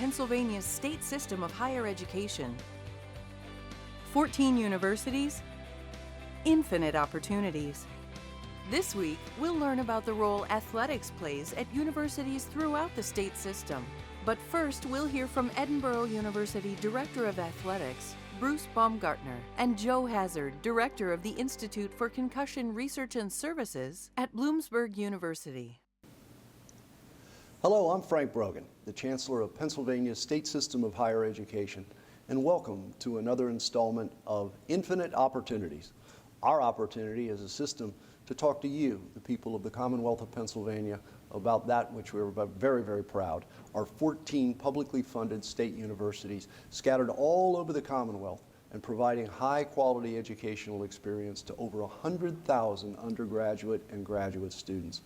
Pennsylvania's state system of higher education. 14 universities, infinite opportunities. This week, we'll learn about the role athletics plays at universities throughout the state system. But first, we'll hear from Edinboro University Director of Athletics, Bruce Baumgartner, and Joe Hazzard, Director of the Institute for Concussion Research and Services at Bloomsburg University. Hello, I'm Frank Brogan, the Chancellor of Pennsylvania's State System of Higher Education, and welcome to another installment of Infinite Opportunities. Our opportunity as a system to talk to you, the people of the Commonwealth of Pennsylvania, about that which we're very, very proud, our 14 publicly funded state universities scattered all over the Commonwealth and providing high-quality educational experience to over 100,000 undergraduate and graduate students.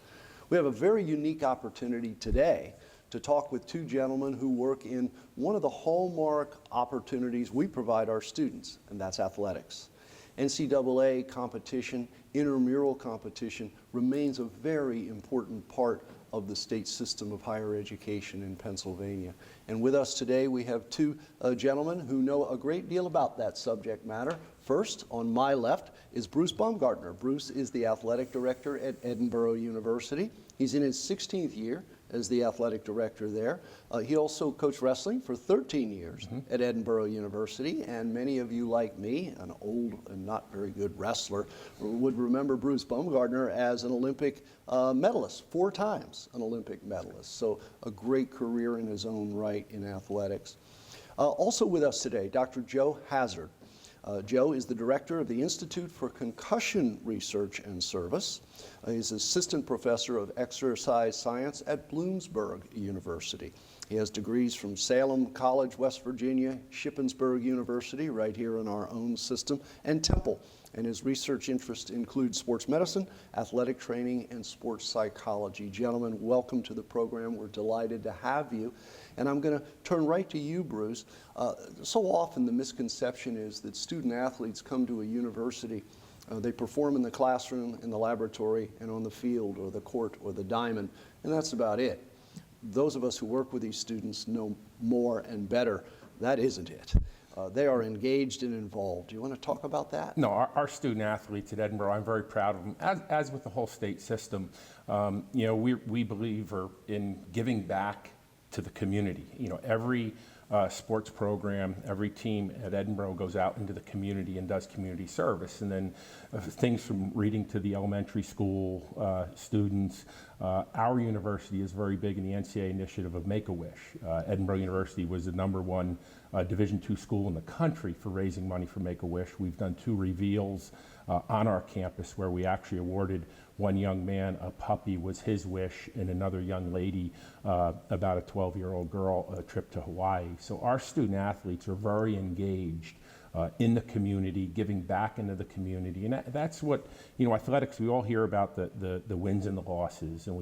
We have a very unique opportunity today to talk with two gentlemen who work in one of the hallmark opportunities we provide our students, and that's athletics. NCAA competition, intramural competition remains a very important part of the state system of higher education in Pennsylvania. And with us today, we have two gentlemen who know a great deal about that subject matter. First, on my left, is Bruce Baumgartner. Bruce is the athletic director at Edinboro University. He's in his 16th year as the athletic director there. He also coached wrestling for 13 years at Edinboro University, and many of you like me, an old and not very good wrestler, would remember Bruce Baumgartner as an Olympic medalist, 4 times an Olympic medalist. So a great career in his own right in athletics. Also with us today, Dr. Joe Hazzard. Joe is the director of the Institute for Concussion Research and Services. He's assistant professor of exercise science at Bloomsburg University. He has degrees from Salem College, West Virginia, Shippensburg University, right here in our own system, and Temple. And his research interests include sports medicine, athletic training, and sports psychology. Gentlemen, welcome to the program. We're delighted to have you. And I'm going to turn right to you, Bruce. So often the misconception is that student athletes come to a university, they perform in the classroom, in the laboratory, and on the field, or the court, or the diamond, and that's about it. Those of us who work with these students know more and better. That isn't it. They are engaged and involved. Do you want to talk about that? No, our student athletes at Edinboro, I'm very proud of them, as with the whole state system. You know, we believe in giving back to the community. You know, every sports program, every team at Edinboro goes out into the community and does community service. And then things from reading to the elementary school students. Our university is very big in the NCAA initiative of Make-A-Wish. Edinboro University was the #1 Division II school in the country for raising money for Make-A-Wish. We've done 2 reveals on our campus where we actually awarded one young man, a puppy was his wish, and another young lady, about a 12-year-old girl, a trip to Hawaii. So our student athletes are very engaged in the community, giving back into the community. And that's what, you know, athletics, we all hear about the wins and the losses, and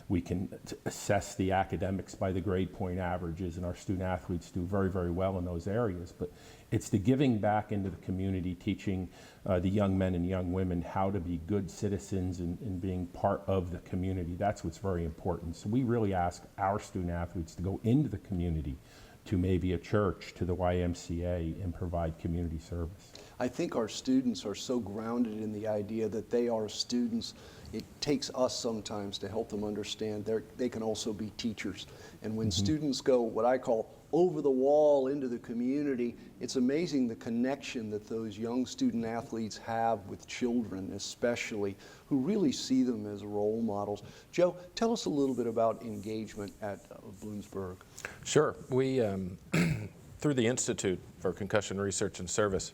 we can assess the academics by the grade point averages, and our student athletes do very, very well in those areas. But it's the giving back into the community, teaching the young men and young women how to be good citizens and being part of the community. That's what's very important. So we really ask our student athletes to go into the community, to maybe a church, to the YMCA, and provide community service. I think our students are so grounded in the idea that they are students. It takes us sometimes to help them understand they can also be teachers. And when students go, what I call over the wall into the community, it's amazing the connection that those young student athletes have with children, especially, who really see them as role models. Joe, tell us a little bit about engagement at Bloomsburg. Sure. We, through the Institute for Concussion Research and Services,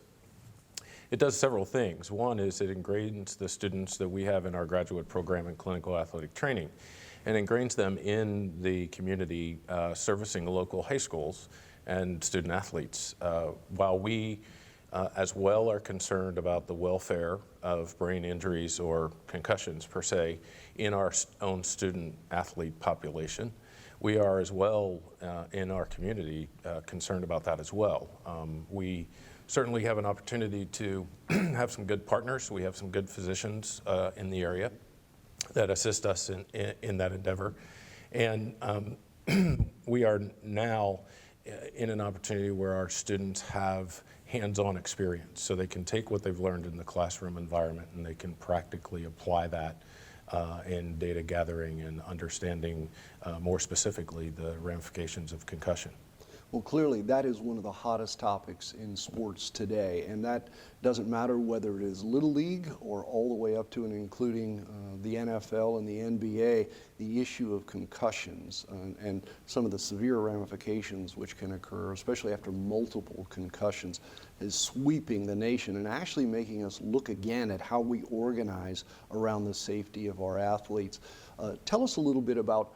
it does several things. One is it ingrains the students that we have in our graduate program in clinical athletic training, and ingrains them in the community, servicing local high schools and student athletes. While we as well are concerned about the welfare of brain injuries or concussions per se in our own student athlete population, we are as well in our community concerned about that as well. We certainly have an opportunity to have some good partners. We have some good physicians in the area that assist us in that endeavor. And we are now in an opportunity where our students have hands-on experience, so they can take what they've learned in the classroom environment and they can practically apply that in data gathering and understanding more specifically the ramifications of concussion. Well, clearly that is one of the hottest topics in sports today, and that doesn't matter whether it is Little League or all the way up to and including the NFL and the NBA. The issue of concussions and some of the severe ramifications which can occur, especially after multiple concussions, is sweeping the nation and actually making us look again at how we organize around the safety of our athletes. Tell us a little bit about,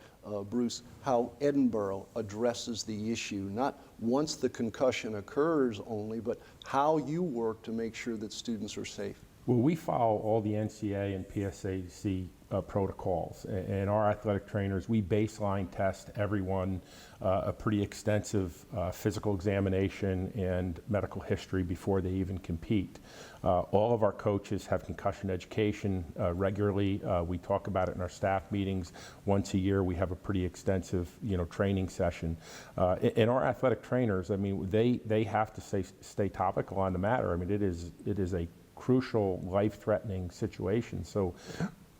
Bruce, how Edinboro addresses the issue, not once the concussion occurs only, but how you work to make sure that students are safe. Well, we follow all the NCAA and PSAC protocols, and our athletic trainers, we baseline test everyone, a pretty extensive physical examination and medical history before they even compete. All of our coaches have concussion education regularly. We talk about it in our staff meetings. Once a year, we have a pretty extensive, training session. And our athletic trainers, I mean, they have to stay topical on the matter. I mean, it is a crucial, life-threatening situation. So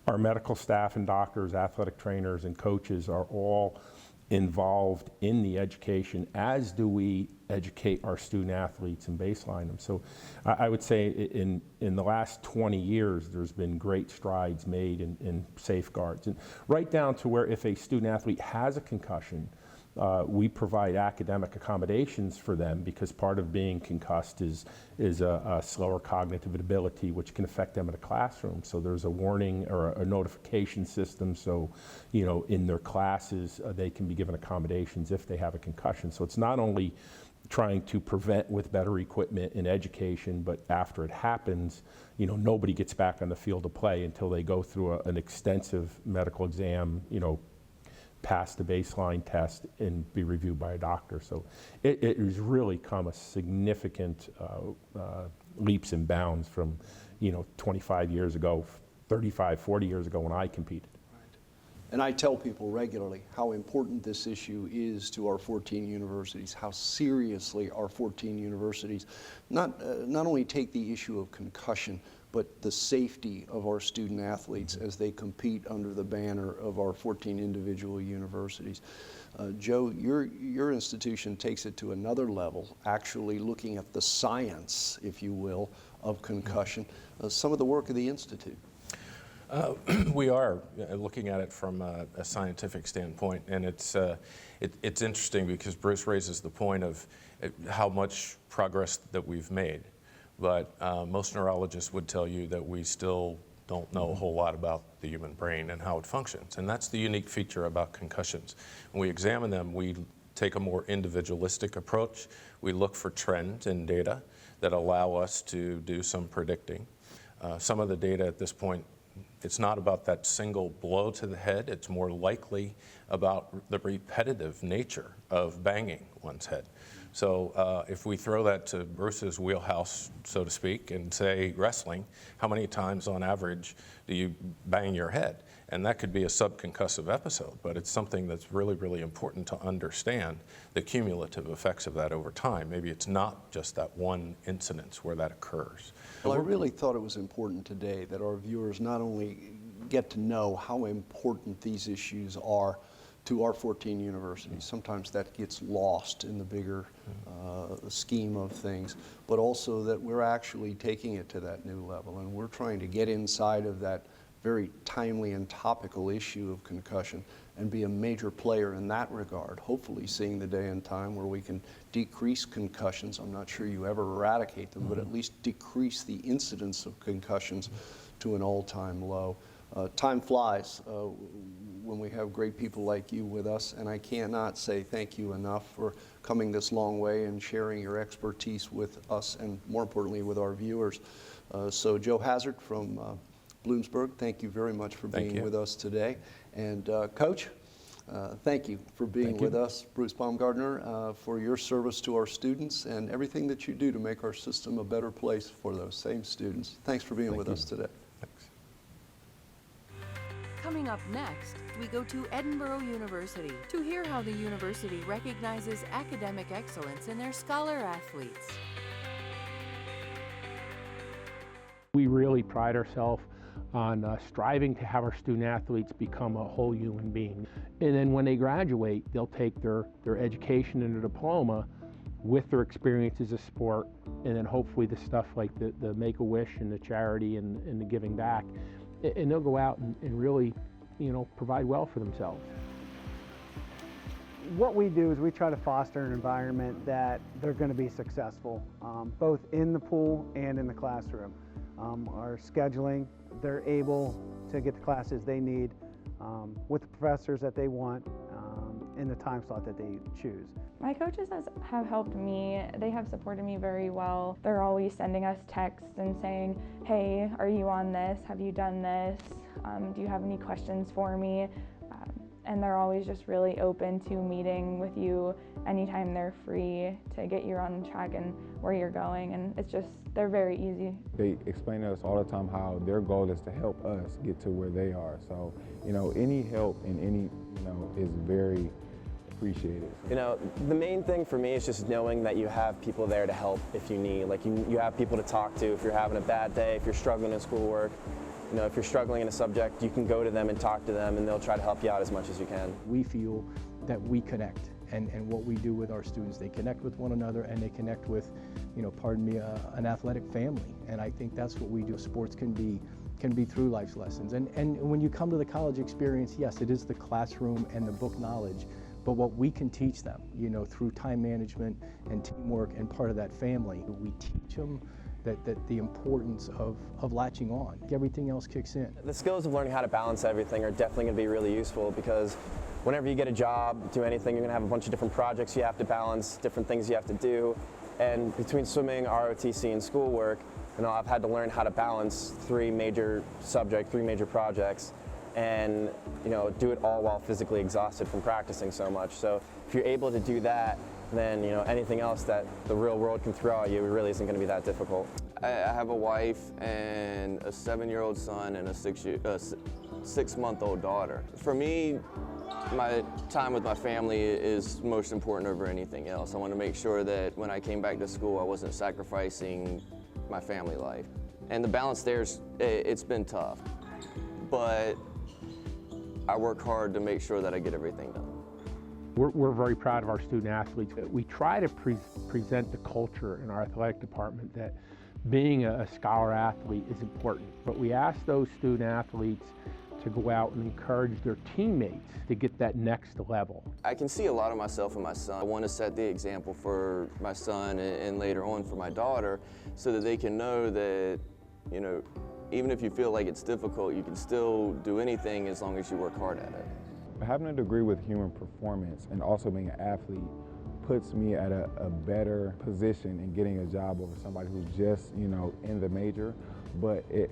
our medical staff and doctors, athletic trainers, and coaches are all involved in the education, as do we educate our student athletes and baseline them. So I would say in the last 20 years, there's been great strides made in safeguards. And right down to where if a student athlete has a concussion, we provide academic accommodations for them, because part of being concussed is a slower cognitive ability, which can affect them in a classroom. So there's a warning or a notification system. So, in their classes, they can be given accommodations if they have a concussion. So it's not only trying to prevent with better equipment and education, but after it happens, nobody gets back on the field of play until they go through an extensive medical exam, pass the baseline test and be reviewed by a doctor. So it has really come a significant leaps and bounds from 25 years ago, 35, 40 years ago when I competed. And I tell people regularly how important this issue is to our 14 universities, how seriously our 14 universities not only take the issue of concussion, but the safety of our student athletes as they compete under the banner of our 14 individual universities. Joe, your institution takes it to another level, actually looking at the science, if you will, of concussion, some of the work of the Institute. We are looking at it from a scientific standpoint, and it's interesting because Bruce raises the point of how much progress that we've made. But most neurologists would tell you that we still don't know a whole lot about the human brain and how it functions. And that's the unique feature about concussions. When we examine them, we take a more individualistic approach. We look for trends in data that allow us to do some predicting. Some of the data at this point, it's not about that single blow to the head. It's more likely about the repetitive nature of banging one's head. So if we throw that to Bruce's wheelhouse, so to speak, and say wrestling, how many times on average do you bang your head? And that could be a subconcussive episode, but it's something that's really, really important to understand the cumulative effects of that over time. Maybe it's not just that one incidence where that occurs. Well, I really thought it was important today that our viewers not only get to know how important these issues are to our 14 universities. Sometimes that gets lost in the bigger scheme of things, but also that we're actually taking it to that new level, and we're trying to get inside of that very timely and topical issue of concussion and be a major player in that regard, hopefully seeing the day and time where we can decrease concussions. I'm not sure you ever eradicate them, but at least decrease the incidence of concussions to an all-time low. Time flies when we have great people like you with us, and I cannot say thank you enough for coming this long way and sharing your expertise with us and, more importantly, with our viewers. So Joe Hazzard from Bloomsburg, thank you very much for being with us today. And Coach, thank you for being with us. Bruce Baumgartner, for your service to our students and everything that you do to make our system a better place for those same students. Thanks for being with us today. Coming up next, we go to Edinboro University to hear how the university recognizes academic excellence in their scholar athletes. We really pride ourselves on striving to have our student athletes become a whole human being. And then when they graduate, they'll take their education and their diploma with their experiences of sport, and then hopefully the stuff like the Make-A-Wish and the charity and the giving back, and they'll go out and really, provide well for themselves. What we do is we try to foster an environment that they're going to be successful, both in the pool and in the classroom. Our scheduling, they're able to get the classes they need with the professors that they want in the time slot that they choose. My coaches have helped me. They have supported me very well. They're always sending us texts and saying, hey, are you on this? Have you done this? Do you have any questions for me? And they're always just really open to meeting with you anytime they're free to get you on track and where you're going. And it's just, they're very easy. They explain to us all the time how their goal is to help us get to where they are. So, any help in any, is very appreciated. The main thing for me is just knowing that you have people there to help if you need. Like you have people to talk to if you're having a bad day, if you're struggling in schoolwork. If you're struggling in a subject, you can go to them and talk to them, and they'll try to help you out as much as you can. We feel that we connect, and what we do with our students, they connect with one another, and they connect with, an athletic family. And I think that's what we do. Sports can be through life's lessons. And when you come to the college experience, yes, it is the classroom and the book knowledge, but what we can teach them, through time management and teamwork and part of that family, we teach them that the importance of latching on. Everything else kicks in. The skills of learning how to balance everything are definitely going to be really useful, because whenever you get a job, do anything, you're going to have a bunch of different projects you have to balance, different things you have to do. And between swimming, ROTC, and schoolwork, I've had to learn how to balance three major projects, and do it all while physically exhausted from practicing so much. So if you're able to do that, then anything else that the real world can throw at you really isn't going to be that difficult. I have a wife and a 7-year-old son and a 6-month-old daughter. For me, my time with my family is most important over anything else. I want to make sure that when I came back to school, I wasn't sacrificing my family life. And the balance there, it's been tough, but I work hard to make sure that I get everything done. We're very proud of our student athletes. We try to present the culture in our athletic department that being a scholar athlete is important, but we ask those student athletes to go out and encourage their teammates to get that next level. I can see a lot of myself in my son. I want to set the example for my son and later on for my daughter, so that they can know that, even if you feel like it's difficult, you can still do anything as long as you work hard at it. Having a degree with human performance and also being an athlete puts me at a better position in getting a job over somebody who's just, in the major. But it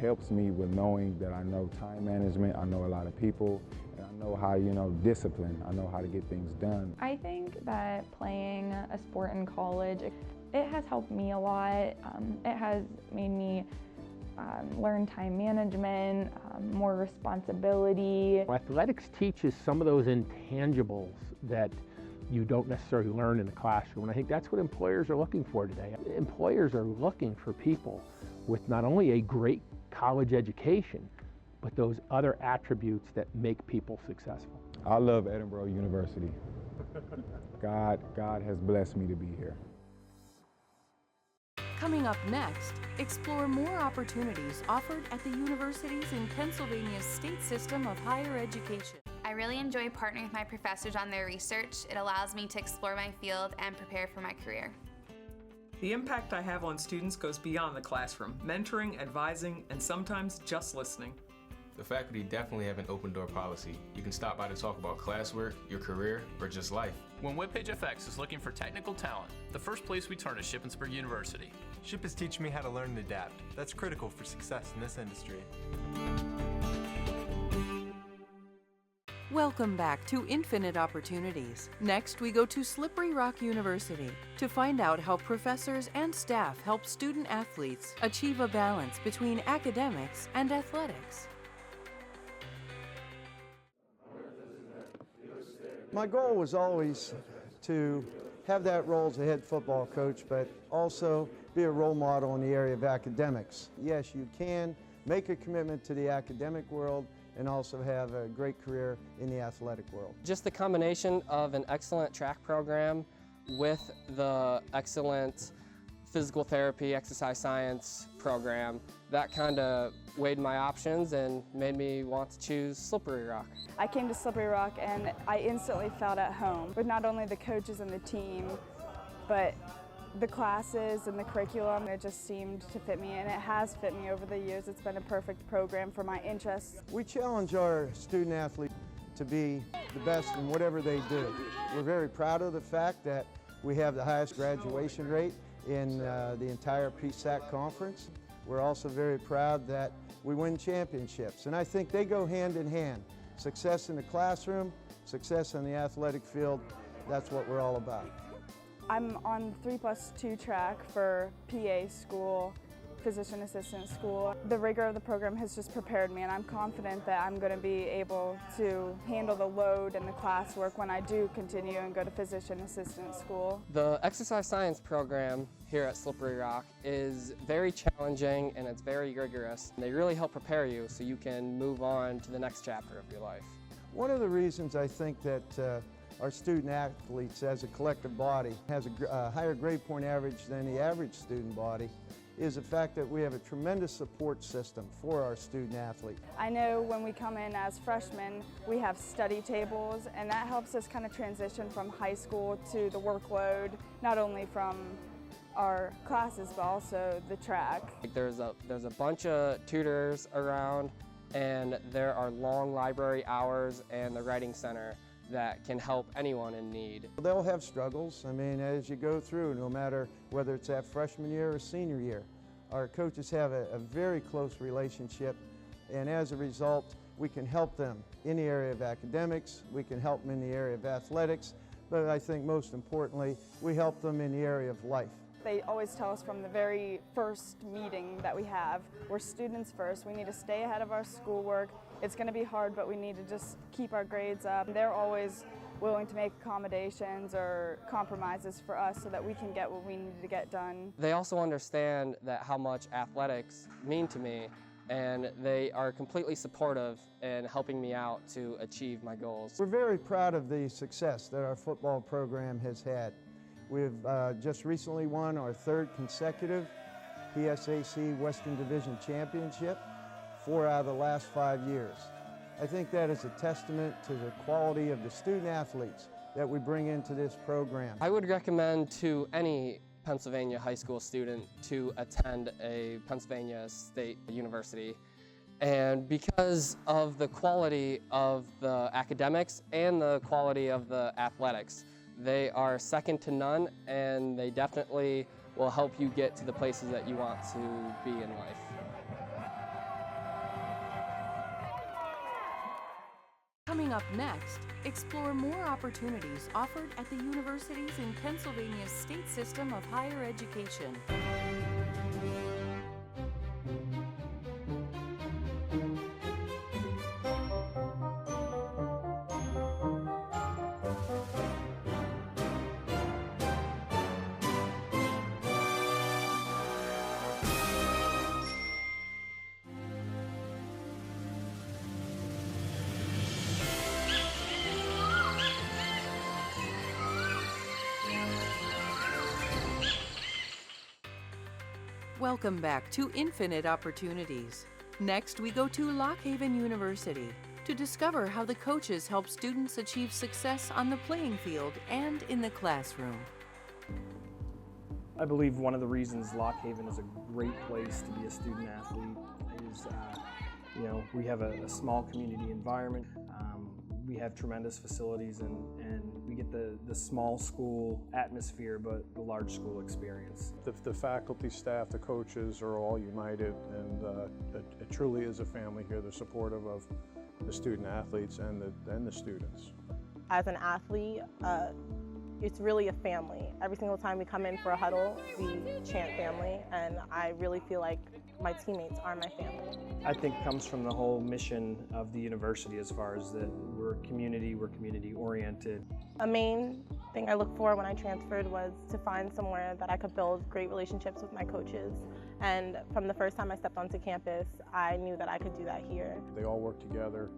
helps me with knowing that I know time management, I know a lot of people, and I know how, discipline, I know how to get things done. I think that playing a sport in college, it has helped me a lot. It has made me learn time management, more responsibility. Athletics teaches some of those intangibles that you don't necessarily learn in the classroom, and I think that's what employers are looking for today. Employers are looking for people with not only a great college education, but those other attributes that make people successful. I love Edinboro University. God has blessed me to be here. Coming up next, explore more opportunities offered at the universities in Pennsylvania's state system of higher education. I really enjoy partnering with my professors on their research. It allows me to explore my field and prepare for my career. The impact I have on students goes beyond the classroom, mentoring, advising, and sometimes just listening. The faculty definitely have an open door policy. You can stop by to talk about classwork, your career, or just life. When WebPageFX is looking for technical talent, the first place we turn is Shippensburg University. SHIP is teaching me how to learn and adapt. That's critical for success in this industry. Welcome back to Infinite Opportunities. Next, we go to Slippery Rock University to find out how professors and staff help student athletes achieve a balance between academics and athletics. My goal was always to have that role as a head football coach, but also be a role model in the area of academics. Yes, you can make a commitment to the academic world and also have a great career in the athletic world. Just the combination of an excellent track program with the excellent physical therapy, exercise science program, that kind of weighed my options and made me want to choose Slippery Rock. I came to Slippery Rock and I instantly felt at home with not only the coaches and the team, but the classes and the curriculum. It just seemed to fit me, and it has fit me over the years. It's been a perfect program for my interests. We challenge our student athletes to be the best in whatever they do. We're very proud of the fact that we have the highest graduation rate in the entire PSAC conference. We're also very proud that we win championships, and I think they go hand in hand. Success in the classroom, success on the athletic field, that's what we're all about. I'm on 3+2 track for PA school, physician assistant school. The rigor of the program has just prepared me, and I'm confident that I'm going to be able to handle the load and the classwork when I do continue and go to physician assistant school. The exercise science program here at Slippery Rock is very challenging and it's very rigorous. They really help prepare you so you can move on to the next chapter of your life. One of the reasons I think that our student athletes as a collective body has a higher grade point average than the average student body is the fact that we have a tremendous support system for our student athletes. I know when we come in as freshmen, we have study tables, and that helps us kind of transition from high school to the workload, not only from our classes, but also the track. There's a bunch of tutors around, and there are long library hours and the writing center that can help anyone in need. They'll have struggles. I mean, as you go through, no matter whether it's that freshman year or senior year, our coaches have a very close relationship, and as a result, we can help them in the area of academics, we can help them in the area of athletics, but I think most importantly, we help them in the area of life. They always tell us from the very first meeting that we have, we're students first. We need to stay ahead of our schoolwork. It's going to be hard, but we need to just keep our grades up. They're always willing to make accommodations or compromises for us so that we can get what we need to get done. They also understand that how much athletics mean to me, and they are completely supportive in helping me out to achieve my goals. We're very proud of the success that our football program has had. We've just recently won our third consecutive PSAC Western Division Championship, 4 out of the last 5 years. I think that is a testament to the quality of the student athletes that we bring into this program. I would recommend to any Pennsylvania high school student to attend a Pennsylvania State University. And because of the quality of the academics and the quality of the athletics, they are second to none, and they definitely will help you get to the places that you want to be in life. Coming up next, explore more opportunities offered at the universities in Pennsylvania's state system of higher education. Welcome back to Infinite Opportunities. Next, we go to Lock Haven University to discover how the coaches help students achieve success on the playing field and in the classroom. I believe one of the reasons Lock Haven is a great place to be a student athlete is, we have a small community environment. We have tremendous facilities, and we get the small school atmosphere, but the large school experience. The faculty, staff, the coaches are all united, and it truly is a family here. They're supportive of the student athletes and the students. As an athlete, it's really a family. Every single time we come in for a huddle, we chant family, and I really feel like my teammates are my family. I think it comes from the whole mission of the university as far as that we're community oriented. A main thing I looked for when I transferred was to find somewhere that I could build great relationships with my coaches. And from the first time I stepped onto campus, I knew that I could do that here. They all work together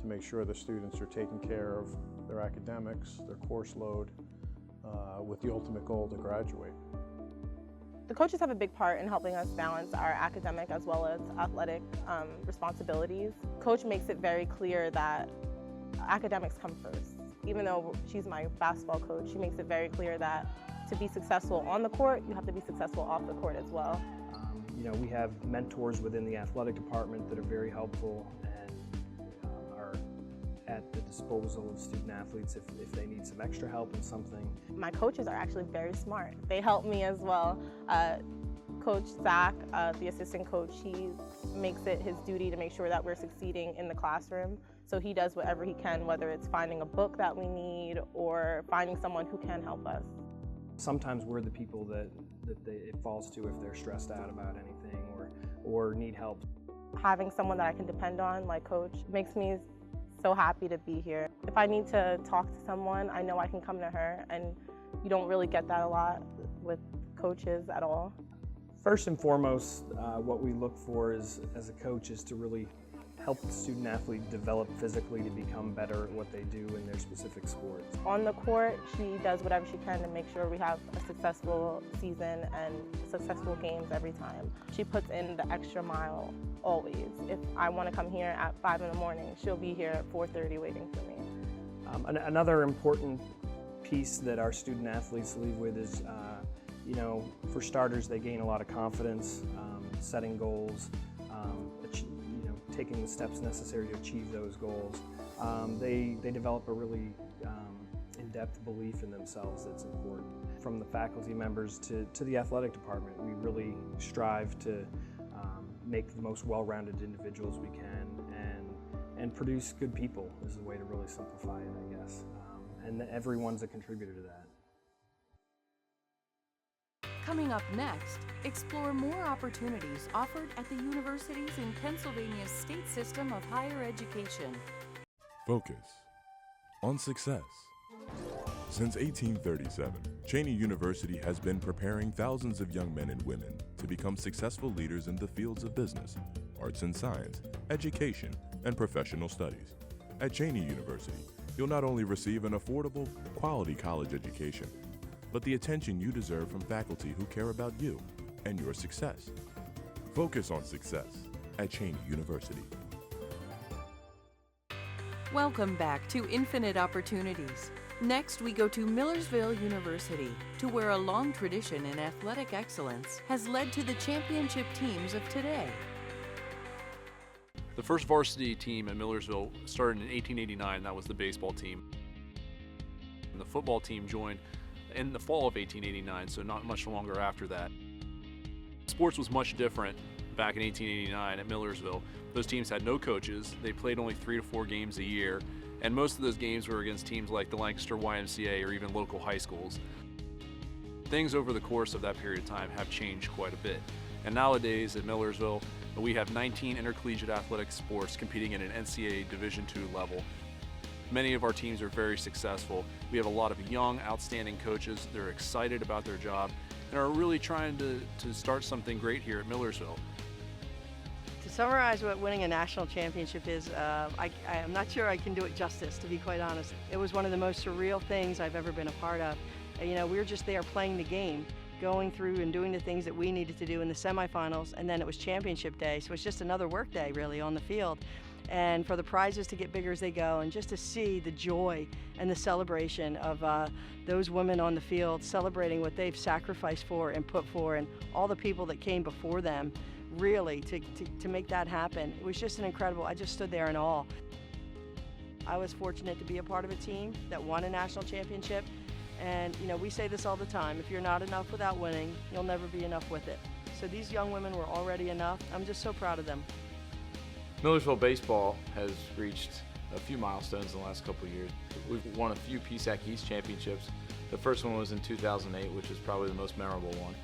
to make sure the students are taking care of their academics, their course load, with the ultimate goal to graduate. The coaches have a big part in helping us balance our academic as well as athletic responsibilities. Coach makes it very clear that academics come first. Even though she's my basketball coach, she makes it very clear that to be successful on the court, you have to be successful off the court as well. You know, we have mentors within the athletic department that are very helpful and are at the disposal of student athletes if they need some extra help in something. My coaches are actually very smart. They help me as well. Coach Zach, the assistant coach, he makes it his duty to make sure that we're succeeding in the classroom. So he does whatever he can, whether it's finding a book that we need or finding someone who can help us. Sometimes we're the people that it falls to if they're stressed out about anything or need help. Having someone that I can depend on, like Coach, makes me so happy to be here. If I need to talk to someone, I know I can come to her, and you don't really get that a lot with coaches at all. First and foremost, what we look for as a coach is to really help the student athlete develop physically to become better at what they do in their specific sports. On the court, she does whatever she can to make sure we have a successful season and successful games every time. She puts in the extra mile always. If I want to come here at 5 in the morning, she'll be here at 4:30 waiting for me. Another important piece that our student athletes leave with is, you know, for starters, they gain a lot of confidence, setting goals, taking the steps necessary to achieve those goals. They develop a really in-depth belief in themselves that's important. From the faculty members to the athletic department, we really strive to make the most well-rounded individuals we can and produce good people is the way to really simplify it, I guess. And everyone's a contributor to that. Coming up next, explore more opportunities offered at the universities in Pennsylvania's state system of higher education. Focus on success. Since 1837, Cheyney University has been preparing thousands of young men and women to become successful leaders in the fields of business, arts and science, education, and professional studies. At Cheyney University, you'll not only receive an affordable, quality college education, but the attention you deserve from faculty who care about you and your success. Focus on success at Cheyney University. Welcome back to Infinite Opportunities. Next, we go to Millersville University, to where a long tradition in athletic excellence has led to the championship teams of today. The first varsity team at Millersville started in 1889. That was the baseball team. And the football team joined in the fall of 1889, so not much longer after that. Sports was much different back in 1889 at Millersville. Those teams had no coaches. They played only 3 to 4 games a year, and most of those games were against teams like the Lancaster YMCA or even local high schools. Things over the course of that period of time have changed quite a bit. And nowadays at Millersville, we have 19 intercollegiate athletic sports competing at an NCAA Division II level. Many of our teams are very successful. We have a lot of young, outstanding coaches. They're excited about their job and are really trying to start something great here at Millersville. To summarize what winning a national championship is, I'm not sure I can do it justice, to be quite honest. It was one of the most surreal things I've ever been a part of. You know, we were just there playing the game, going through and doing the things that we needed to do in the semifinals, and then it was championship day, so it's just another work day really on the field. And for the prizes to get bigger as they go, and just to see the joy and the celebration of those women on the field celebrating what they've sacrificed for and put for, and all the people that came before them, really, to make that happen. It was just an incredible, I just stood there in awe. I was fortunate to be a part of a team that won a national championship, and you know, we say this all the time, if you're not enough without winning, you'll never be enough with it. So these young women were already enough. I'm just so proud of them. Millersville baseball has reached a few milestones in the last couple of years. We've won a few PSAC East championships. The first one was in 2008, which is probably the most memorable one.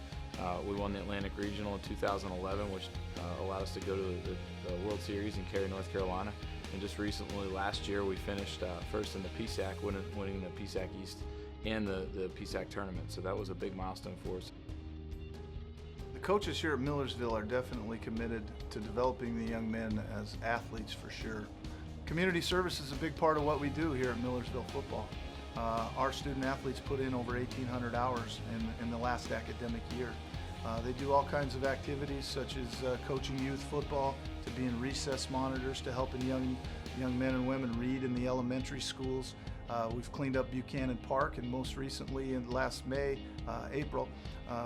We won the Atlantic Regional in 2011, which allowed us to go to the World Series in Cary, North Carolina. And just recently, last year, we finished first in the PSAC, winning the PSAC East and the PSAC tournament. So that was a big milestone for us. The coaches here at Millersville are definitely committed to developing the young men as athletes for sure. Community service is a big part of what we do here at Millersville football. Our student athletes put in over 1,800 hours in the last academic year. They do all kinds of activities such as coaching youth football, to being recess monitors, to helping young men and women read in the elementary schools. We've cleaned up Buchanan Park, and most recently in last April,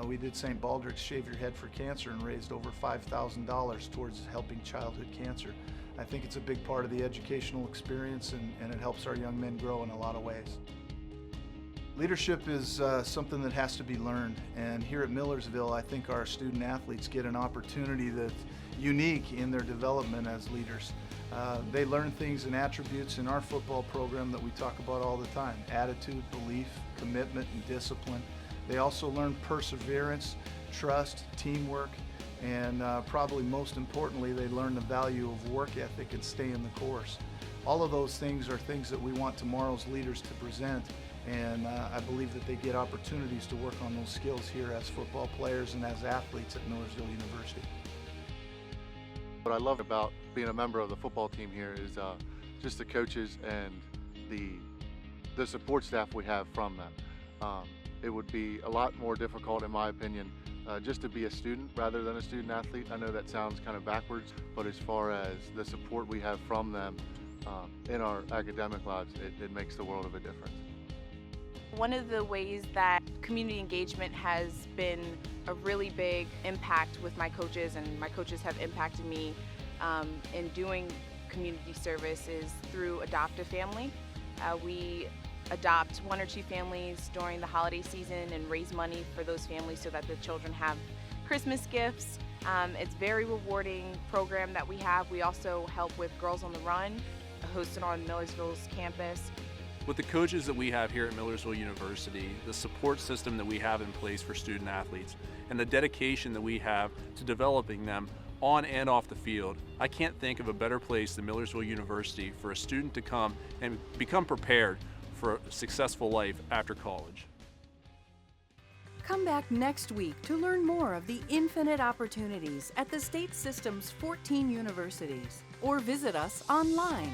we did St. Baldrick's Shave Your Head for Cancer and raised over $5,000 towards helping childhood cancer. I think it's a big part of the educational experience, and it helps our young men grow in a lot of ways. Leadership is something that has to be learned, and here at Millersville, I think our student athletes get an opportunity that's unique in their development as leaders. They learn things and attributes in our football program that we talk about all the time: attitude, belief, commitment, and discipline. They also learn perseverance, trust, teamwork, and probably most importantly, they learn the value of work ethic and stay in the course. All of those things are things that we want tomorrow's leaders to present, and I believe that they get opportunities to work on those skills here as football players and as athletes at Millersville University. What I love about being a member of the football team here is just the coaches and the support staff we have from them. It would be a lot more difficult, in my opinion, just to be a student rather than a student athlete. I know that sounds kind of backwards, but as far as the support we have from them in our academic lives, it makes the world of a difference. One of the ways that community engagement has been a really big impact with my coaches, and my coaches have impacted me in doing community service, is through Adopt a Family. We adopt 1 or 2 families during the holiday season and raise money for those families so that the children have Christmas gifts. It's a very rewarding program that we have. We also help with Girls on the Run, hosted on Millersville's campus. With the coaches that we have here at Millersville University, the support system that we have in place for student athletes, and the dedication that we have to developing them on and off the field, I can't think of a better place than Millersville University for a student to come and become prepared for a successful life after college. Come back next week to learn more of the infinite opportunities at the state system's 14 universities, or visit us online.